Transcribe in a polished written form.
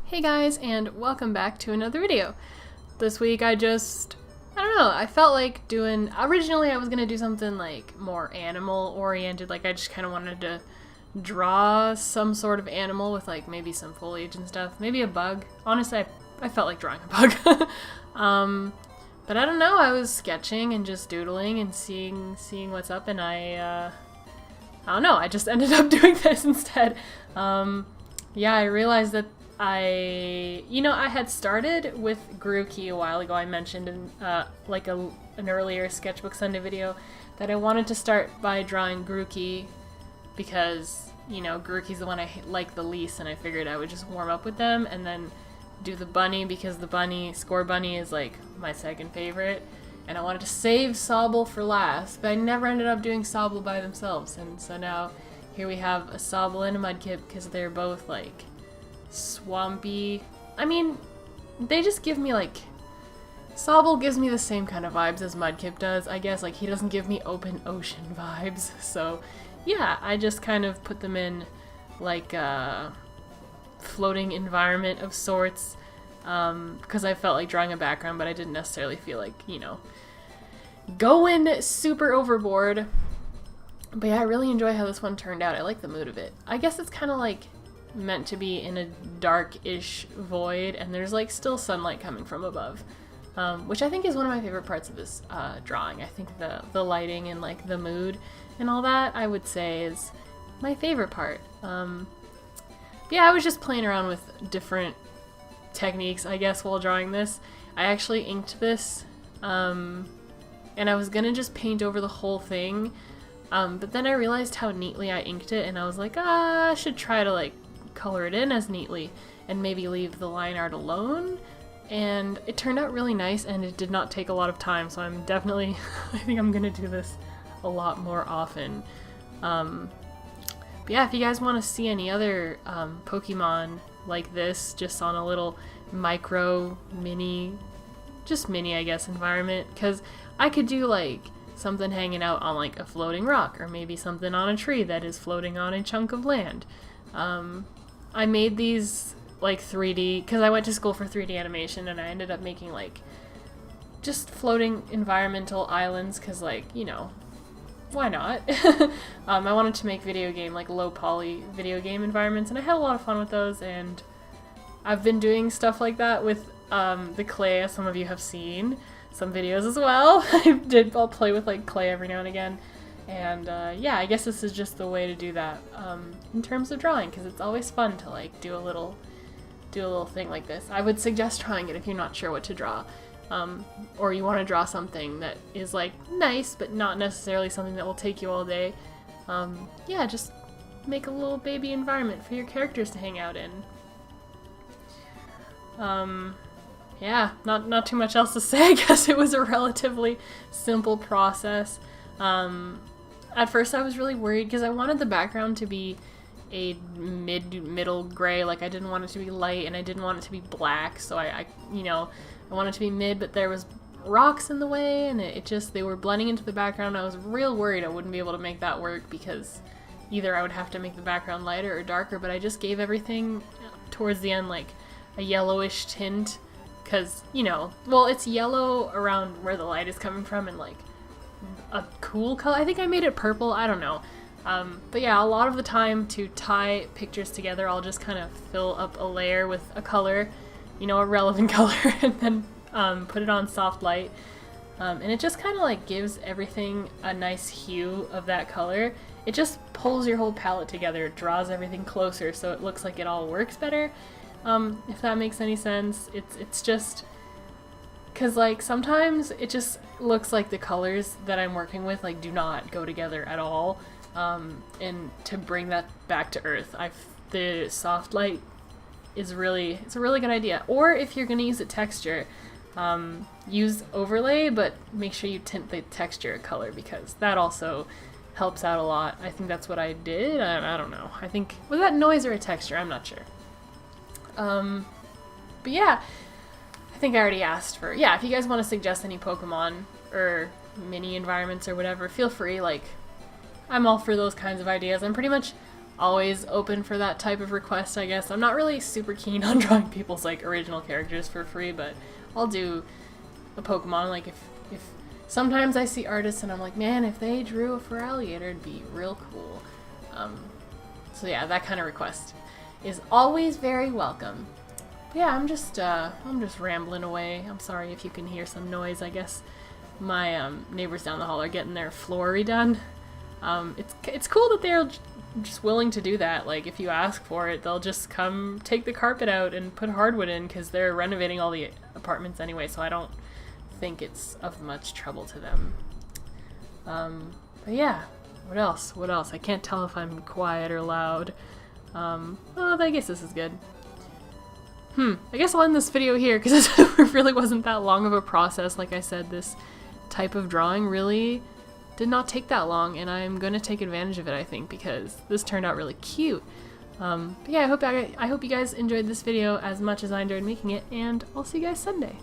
Hey guys, and welcome back to another video. This week I don't know, I felt like originally I was gonna do something like more animal oriented, like I just kind of wanted to draw some sort of animal with like maybe some foliage and stuff, maybe a bug. Honestly, I felt like drawing a bug. But I don't know, I was sketching and just doodling and seeing what's up, and I don't know, I just ended up doing this instead. Yeah, I realized that I had started with Grookey a while ago. I mentioned in an earlier Sketchbook Sunday video that I wanted to start by drawing Grookey because, Grookey's the one I like the least, and I figured I would just warm up with them and then do the bunny because the Score Bunny is like my second favorite, and I wanted to save Sobble for last, but I never ended up doing Sobble by themselves, and so now here we have a Sobble and a Mudkip because they're both like swampy. I mean, they just give me like, Sobble gives me the same kind of vibes as Mudkip does, I guess. Like, he doesn't give me open ocean vibes, so yeah, I just kind of put them in like a floating environment of sorts, because I felt like drawing a background, but I didn't necessarily feel like, going super overboard. But yeah, I really enjoy how this one turned out. I like the mood of it. I guess it's kind of like meant to be in a dark-ish void, and there's like still sunlight coming from above, which I think is one of my favorite parts of this drawing. I think the lighting and like the mood and all that, I would say, is my favorite part. Yeah, I was just playing around with different techniques, I guess, while drawing this. I actually inked this, and I was gonna just paint over the whole thing, but then I realized how neatly I inked it, and I was like, I should try to like color it in as neatly and maybe leave the line art alone, and it turned out really nice, and it did not take a lot of time, so I'm definitely I think I'm gonna do this a lot more often. But yeah, if you guys want to see any other Pokemon like this, just on a little micro mini I guess environment, because I could do like something hanging out on like a floating rock, or maybe something on a tree that is floating on a chunk of land. I made these like 3D, because I went to school for 3D animation, and I ended up making like just floating environmental islands, because like, why not? I wanted to make like low poly video game environments, and I had a lot of fun with those, and I've been doing stuff like that with the clay, as some of you have seen some videos as well. I'll play with like clay every now and again, and yeah, I guess this is just the way to do that in terms of drawing, because it's always fun to like do a little thing like this. I would suggest trying it if you're not sure what to draw, or you want to draw something that is like nice but not necessarily something that will take you all day. Yeah, just make a little baby environment for your characters to hang out in. Yeah, not too much else to say. I guess it was a relatively simple process. At first I was really worried because I wanted the background to be a middle gray, like I didn't want it to be light and I didn't want it to be black, so I wanted it to be mid, but there was rocks in the way, and they were blending into the background. I was real worried I wouldn't be able to make that work, because either I would have to make the background lighter or darker, but I just gave everything towards the end like a yellowish tint, because, well, it's yellow around where the light is coming from, and like a cool color. I think I made it purple, I don't know. But yeah, a lot of the time to tie pictures together, I'll just kind of fill up a layer with a color, a relevant color, and then put it on soft light. And it just kind of like gives everything a nice hue of that color. It just pulls your whole palette together, it draws everything closer so it looks like it all works better. If that makes any sense. It's just because like sometimes it just looks like the colors that I'm working with like do not go together at all. And to bring that back to earth, the soft light is it's a really good idea. Or if you're going to use a texture, use overlay, but make sure you tint the texture a color, because that also helps out a lot. I think that's what I did. I don't know. I think, was that noise or a texture? I'm not sure. But yeah, I think I already asked for, yeah, if you guys want to suggest any Pokemon or mini environments or whatever, feel free. Like, I'm all for those kinds of ideas. I'm pretty much always open for that type of request, I guess. I'm not really super keen on drawing people's like original characters for free, but I'll do a Pokemon. Like if sometimes I see artists and I'm like, man, if they drew a Feraligatr, it'd be real cool. So yeah, that kind of request is always very welcome. But yeah, I'm just rambling away. I'm sorry if you can hear some noise. I guess my neighbors down the hall are getting their floor redone. It's cool that they're just willing to do that. Like, if you ask for it, they'll just come take the carpet out and put hardwood in, because they're renovating all the apartments anyway, so I don't think it's of much trouble to them. But yeah, what else? I can't tell if I'm quiet or loud. Oh, I guess this is good. I guess I'll end this video here, because it really wasn't that long of a process. Like I said, this type of drawing really did not take that long, and I'm gonna take advantage of it, I think, because this turned out really cute. But yeah, I hope you guys enjoyed this video as much as I enjoyed making it, and I'll see you guys Sunday.